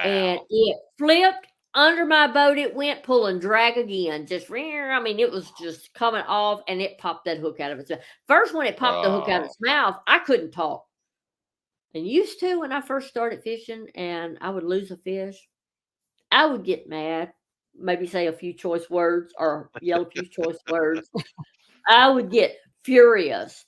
And Wow. it flipped under my boat. It went pulling drag again. I mean, it was just coming off, and it popped that hook out of its mouth. First, when it popped the hook out of Oh. its mouth, I couldn't talk. And used to, when I first started fishing and I would lose a fish, I would get mad, maybe say a few choice words or yell a few choice words. I would get furious.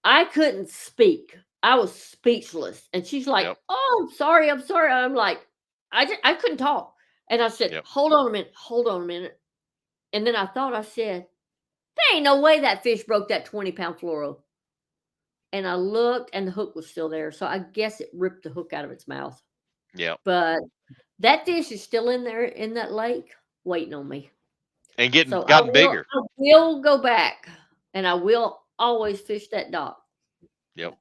I couldn't speak. I was speechless. And she's like, Yep. "Oh, I'm sorry. I'm sorry." I'm like, I couldn't talk. And I said, Yep. Hold on a minute. And then I said, there ain't no way that fish broke that 20-pound fluoro. And I looked, and the hook was still there. So I guess it ripped the hook out of its mouth. Yeah. But that fish is still in there in that lake waiting on me. And So gotten bigger. I will go back, and I will always fish that dock. Yep.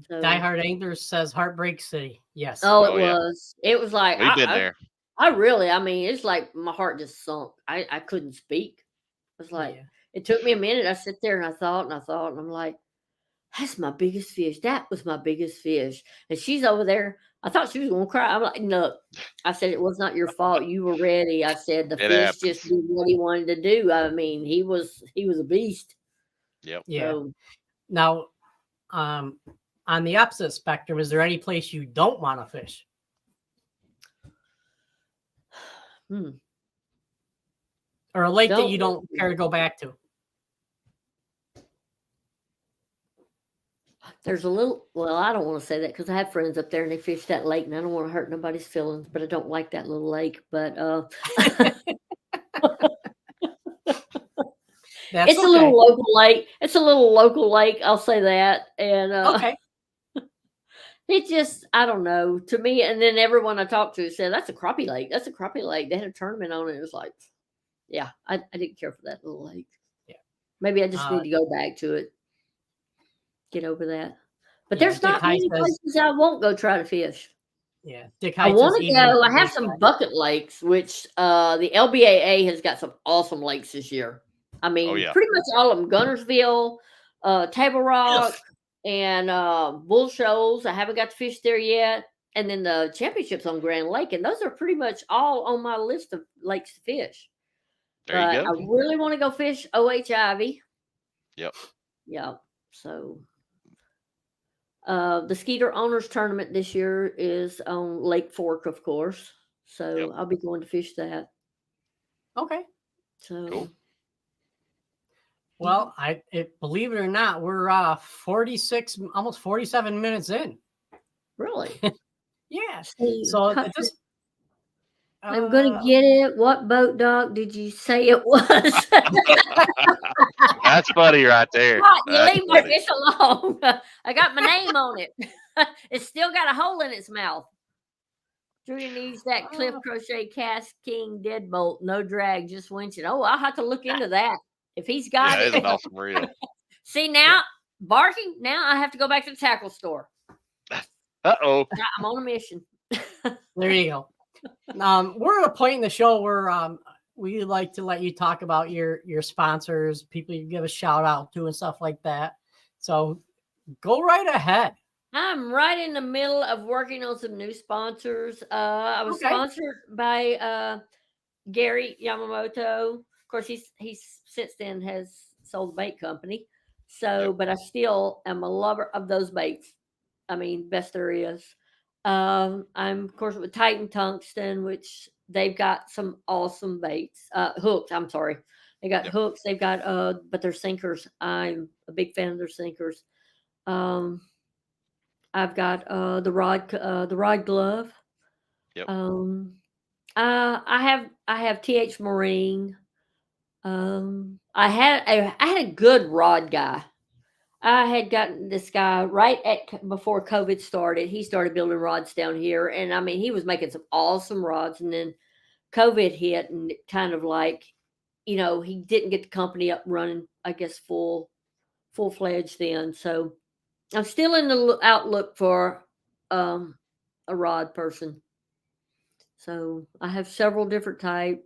So, Diehard Anglers says Heartbreak City. Yes. Oh, it was. Yeah. It was like we've been there. I really, I mean, it's like my heart just sunk. I couldn't speak. It was like it took me a minute. I sit there and I thought, and I'm like, that's my biggest fish. That was my biggest fish. And she's over there. I thought she was going to cry. I'm like, no. I said, it was not your fault. You were ready. I said, the fish just did what he wanted to do. I mean, he was a beast. Yep. Yeah. So, now, on the opposite spectrum, is there any place you don't want to fish? Or a lake that you don't care to go back to? There's a little, well, I don't want to say that because I have friends up there and they fish that lake, and I don't want to hurt nobody's feelings, but I don't like that little lake. But it's a little local lake. It's a little local lake. I'll say that. And it just, I don't know, to me. And then everyone I talked to said, that's a crappie lake. That's a crappie lake. They had a tournament on it. It was like, yeah, I didn't care for that little lake. Yeah. Maybe I just need to go back to it. Get over that. But there's not many places I won't go try to fish. Yeah. I want to go. I have some bucket lakes, which the LBAA has got some awesome lakes this year. I mean, pretty much all of them. Gunnersville, Table Rock, and Bull Shoals. I haven't got to fish there yet. And then the championships on Grand Lake. And those are pretty much all on my list of lakes to fish. There you go. I really want to go fish OH Ivy. Yep. Yeah. So the Skeeter Owners Tournament this year is on Lake Fork, of course. So I'll be going to fish that. Okay. So cool. Well, believe it or not, we're 46, almost 47 minutes in. Really? Yeah. So I'm gonna get it. What boat dog did you say it was? That's funny right there. You leave my fish alone. I got my name on it. It's still got a hole in its mouth. Julia needs that Cliff Crochet Cast King deadbolt, no drag, just winching. Oh, I'll have to look into that. If he's got it. It's an awesome reel. See, now, barking, now I have to go back to the tackle store. Uh-oh. I'm on a mission. There you go. We're at a point in the show where we like to let you talk about your sponsors, people you give a shout out to and stuff like that. So go right ahead. I'm right in the middle of working on some new sponsors. I was sponsored by Gary Yamamoto. Of course, he's since then has sold the bait company. So, but I still am a lover of those baits. I mean, best there is. I'm of course with Titan Tungsten, which they've got some awesome baits. Hooks, I'm sorry. They got hooks. They've got but they're sinkers. I'm a big fan of their sinkers. I've got the rod glove. Yep. I have TH Marine. I had a good rod guy. I had gotten this guy before COVID started. He started building rods down here, and I mean, he was making some awesome rods. And then COVID hit, and it kind of like, he didn't get the company up running, I guess, full fledged then. So I'm still in the outlook for a rod person. So I have several different types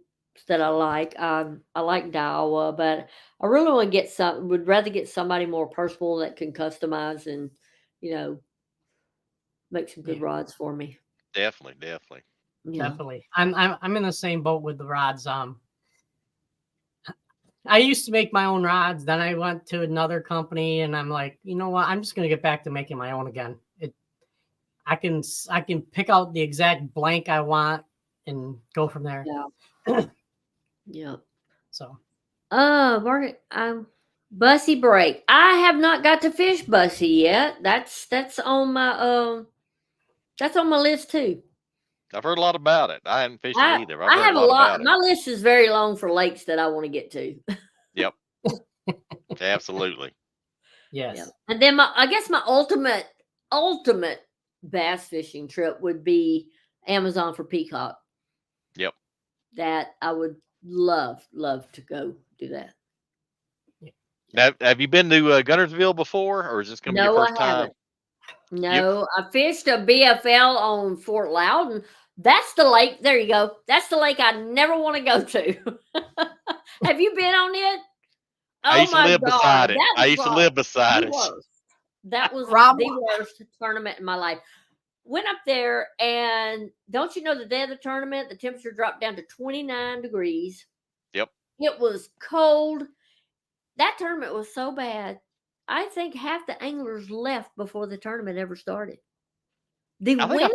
that I like. I like Daiwa, but I really want to would rather get somebody more personal that can customize and, make some good rods for me. Definitely. Yeah. Definitely. I'm in the same boat with the rods. I used to make my own rods. Then I went to another company and I'm like, you know what? I'm just going to get back to making my own again. I can pick out the exact blank I want and go from there. Yeah. Yeah. So. Margaret, Bussy Break. I have not got to fish Bussy yet. That's on my list too. I've heard a lot about it. I haven't fished it either. I have a lot. My list is very long for lakes that I want to get to. Yep. Absolutely. Yes. Yeah. And then I guess my ultimate bass fishing trip would be Amazon for peacock. Yep. That I would love to go do that. Now, have you been to Guntersville before, or is this going to be your first time? No, I fished a BFL on Fort Loudon. That's the lake. There you go. That's the lake I never want to go to. Have you been on it? Oh, I used to live beside it. I used to live beside it. That was the worst tournament in my life. Went up there, and don't you know, the day of the tournament, the temperature dropped down to 29 degrees. Yep. It was cold. That tournament was so bad. I think half the anglers left before the tournament ever started. I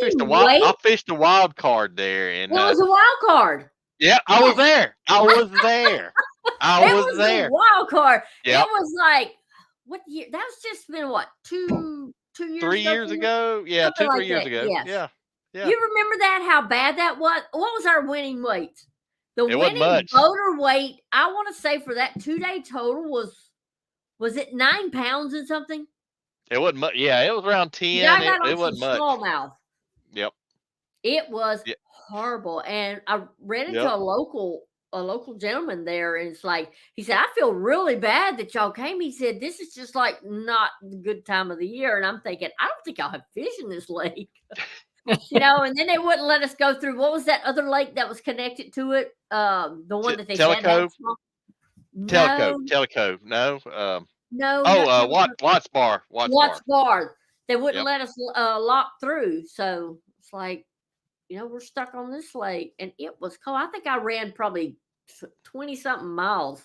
fished a wild card there, and it was a wild card. Yeah, I was there. I was there. It was a wild card. Yep. It was like, what year? That's just been what, 2 years? 3 years ago? Yeah, something 2-3 years ago. Yes. Yeah. You remember that? How bad that was? What was our winning weight? The winning much. boater weight, I want to say, for that 2-day total was it 9 pounds and something? It wasn't much. Yeah, it was around 10. Yeah, it wasn't much. Smallmouth. Yep. It was horrible. And I ran into a local gentleman there, and it's like, he said, I feel really bad that y'all came. He said, this is just like not the good time of the year. And I'm thinking, I don't think I'll have fish in this lake. And then they wouldn't let us go through. What was that other lake that was connected to it? The one that they said had small... Telecove. No. No. Watts Bar. Watts Bar. They wouldn't let us lock through. So it's like, we're stuck on this lake, and it was cold. I think I ran probably 20-something miles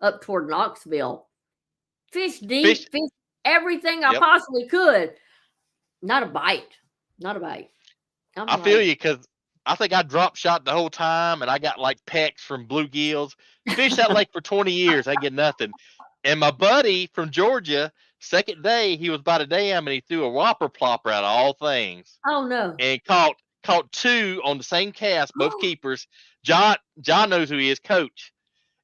up toward Knoxville. Fish deep, fish everything I possibly could. Not a bite. I feel you, because I think I drop shot the whole time, and I got like pecks from bluegills. Fished that lake for 20 years. I get nothing. And my buddy from Georgia, second day, he was by the dam, and he threw a whopper plopper out of all things. Oh, no. And caught 2 on the same cast, both keepers. John knows who he is, Coach.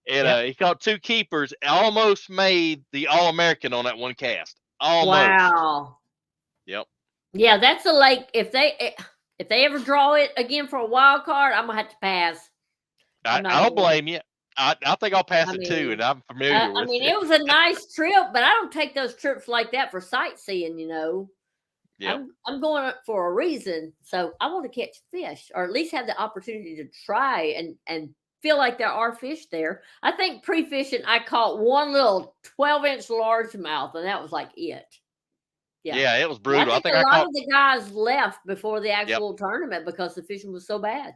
And he caught 2 keepers, almost made the All-American on that one cast. Almost. Wow. Yep. Yeah, that's a lake. If they ever draw it again for a wild card, I'm gonna have to pass. I don't blame you. I think I'll pass it too, and I'm familiar with it. It was a nice trip, but I don't take those trips like that for sightseeing. Yep. I'm going for a reason, so I want to catch fish, or at least have the opportunity to try and feel like there are fish there. I think pre-fishing, I caught one little 12-inch largemouth, and that was like it. Yeah, it was brutal. I think a lot of the guys left before the actual tournament because the fishing was so bad.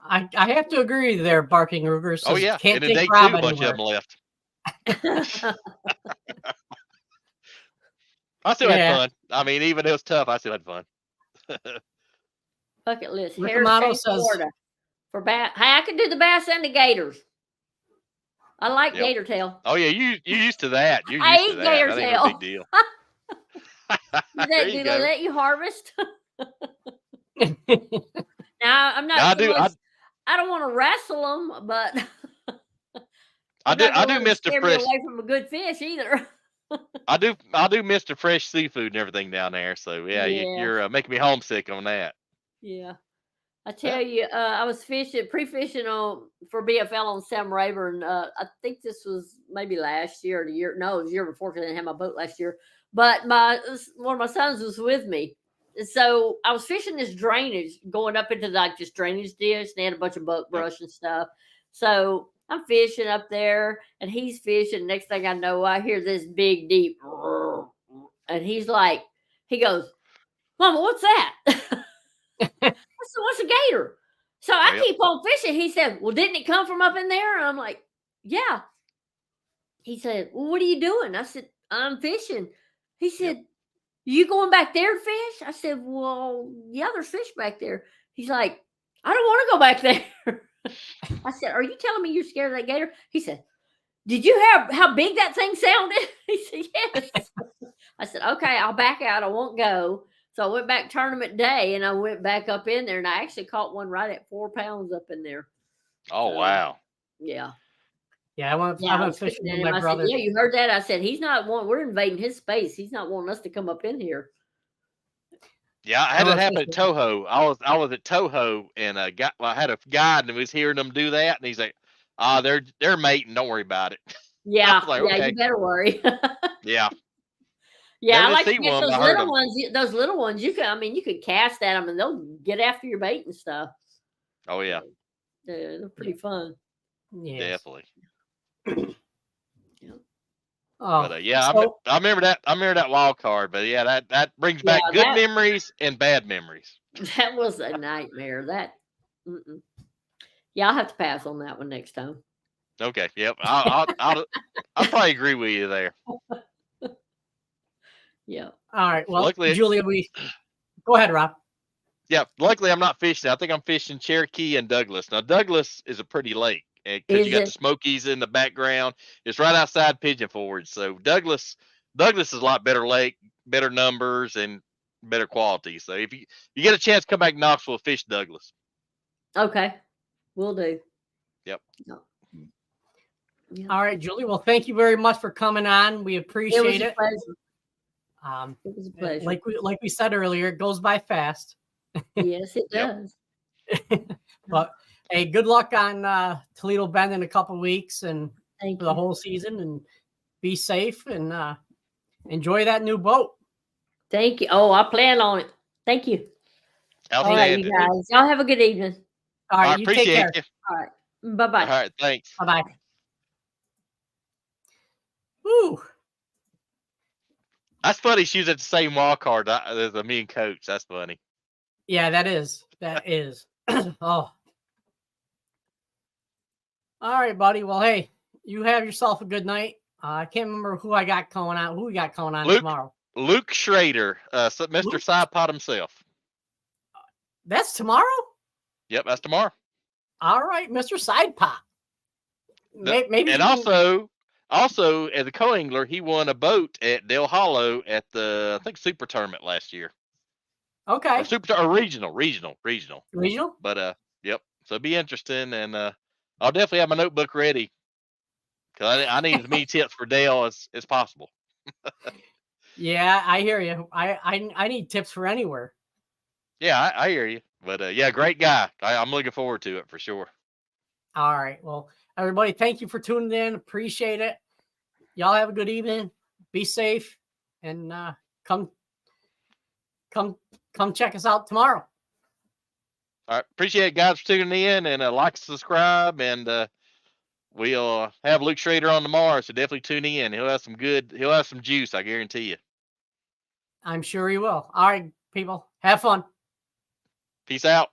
I have to agree there, Barking Rugers. Oh, yeah. Can't and take day 2, a bunch of them left. I still had fun. I mean, even it was tough, I still had fun. Bucket list. Riccamato says, Florida for bass. Hey, I can do the bass and the gators. I like gator tail. Oh, yeah, you used to that. I eat gator tail. That ain't a big deal. Do they let you harvest? Now I'm not. I don't want to wrestle them, but I do miss the fresh. Away from a good fish either. I do miss the fresh seafood and everything down there. So you're making me homesick on that. Yeah, I tell you, I was pre-fishing for BFL on Sam Rayburn. I think this was maybe last year or the year. No, it was the year before, because I didn't have my boat last year. But one of my sons was with me. So I was fishing this drainage, going up into this drainage ditch. They had a bunch of buck brush and stuff. So I'm fishing up there, and he's fishing. Next thing I know, I hear this big, deep, and he goes, "Mama, what's that?" I said, "What's a gator?" So I keep on fishing. He said, "Well, didn't it come from up in there?" And I'm like, "Yeah." He said, "Well, what are you doing?" I said, "I'm fishing." He said, "You going back there to fish?" I said, "Well, yeah, there's fish back there." He's like, "I don't want to go back there." I said, "Are you telling me you're scared of that gator?" He said, "Did you hear how big that thing sounded?" He said, "Yes." I said, "Okay, I'll back out. I won't go." So I went back tournament day, and I went back up in there, and I actually caught one right at 4 pounds up in there. Oh, wow. Yeah. Yeah, I went fishing with my brother. Said, yeah, you heard that? I said, he's not wanting. We're invading his space. He's not wanting us to come up in here. Yeah, I had it happen at Toho. I was at Toho, and I had a guide and was hearing them do that, and he's like, they're mating. Don't worry about it. Yeah, like, yeah, okay. you better worry. Yeah. Yeah, Never I like to see get one, those but I heard little 'em. ones. Those little ones, you could cast at them and they'll get after your bait and stuff. Oh yeah, They're pretty fun. Yes. definitely. Oh, But yeah, so, I remember that. I remember that wild card. But yeah, that brings back good memories and bad memories. That was a nightmare. Yeah, I'll have to pass on that one next time. Okay. Yep. I'll probably agree with you there. Yeah. all right. Well, Luckily, Julia, go ahead, Rob. Yeah. Luckily, I'm not fishing. I think I'm fishing Cherokee and Douglas. Now, Douglas is a pretty lake because you got the Smokies in the background. It's right outside Pigeon Forge. So Douglas is a lot better lake, better numbers, and better quality. So if you get a chance, come back to Knoxville, fish Douglas. Okay, will do. Yep. No. Yeah. All right, Julie. Well, thank you very much for coming on. We appreciate it. Pleasure. It was a pleasure. Like we said earlier, it goes by fast. Yes, it does. But hey, good luck on Toledo Bend in a couple weeks and for the whole season, and be safe and enjoy that new boat. Thank you. Oh, I plan on it. Thank you. All right, you guys. Y'all have a good evening. All right, you take care. You. All right. Bye-bye. All right, thanks. Bye-bye. Woo. That's funny. She was at the same wild card as me and Coach. That's funny. Yeah, that is. Oh. All right, buddy. Well, hey, you have yourself a good night. I can't remember who we got going on tomorrow. Luke Schrader, Mr. Sidepot himself. That's tomorrow? Yep, that's tomorrow. All right, Mr. Sidepot. Maybe. And also as a co-angler, he won a boat at Dale Hollow at the Super Tournament last year. Okay. Or regional. Regional? But yep. So it'll be interesting, and I'll definitely have my notebook ready because I need as many tips for Dale as possible. Yeah, I hear you. I need tips for anywhere. Yeah, I hear you. But yeah, great guy. I'm looking forward to it for sure. All right. Well, everybody, thank you for tuning in. Appreciate it. Y'all have a good evening. Be safe, and come check us out tomorrow. All right. Appreciate it, guys, for tuning in, and like, subscribe, and we'll have Luke Schrader on tomorrow. So definitely tune in. He'll have some juice. I guarantee you. I'm sure he will. All right, people, have fun. Peace out.